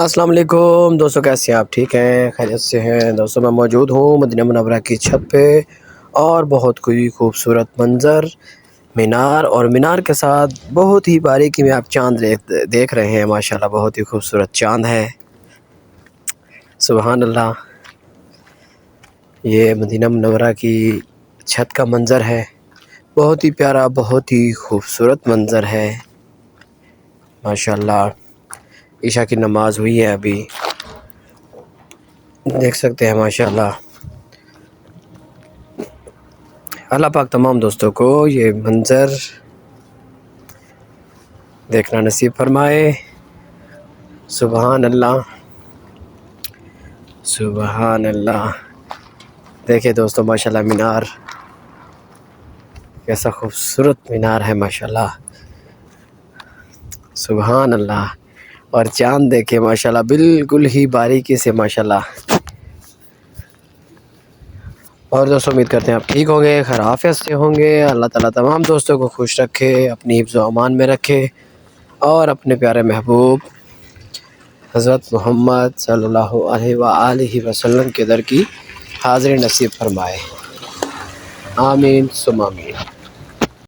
السلام علیکم دوستوں، کیسے ہیں آپ؟ ٹھیک ہیں، خیریت سے ہیں؟ دوستوں میں موجود ہوں مدینہ منورہ کی چھت پہ، اور بہت کوئی خوبصورت منظر مینار، اور مینار کے ساتھ بہت ہی باریکی میں آپ چاند دیکھ رہے ہیں۔ ماشاءاللہ بہت ہی خوبصورت چاند ہے، سبحان اللہ۔ یہ مدینہ منورہ کی چھت کا منظر ہے، بہت ہی پیارا، بہت ہی خوبصورت منظر ہے ماشاءاللہ۔ عشاء کی نماز ہوئی ہے، ابھی دیکھ سکتے ہیں ماشاءاللہ۔ اللہ پاک تمام دوستوں کو یہ منظر دیکھنا نصیب فرمائے۔ سبحان اللہ، سبحان اللہ۔ دیکھیں دوستوں ماشاءاللہ مینار کیسا خوبصورت مینار ہے ماشاءاللہ، سبحان اللہ۔ اور چاند دیکھیں ماشاءاللہ بالکل ہی باریکی سے ماشاءاللہ۔ اور دوستوں امید کرتے ہیں آپ ٹھیک ہوں گے، خیر عافیت سے ہوں گے۔ اللہ تعالیٰ تمام دوستوں کو خوش رکھے، اپنی حفظ و امان میں رکھے، اور اپنے پیارے محبوب حضرت محمد صلی اللہ علیہ وآلہ وسلم کے در کی حاضری نصیب فرمائے، آمین ثم آمین۔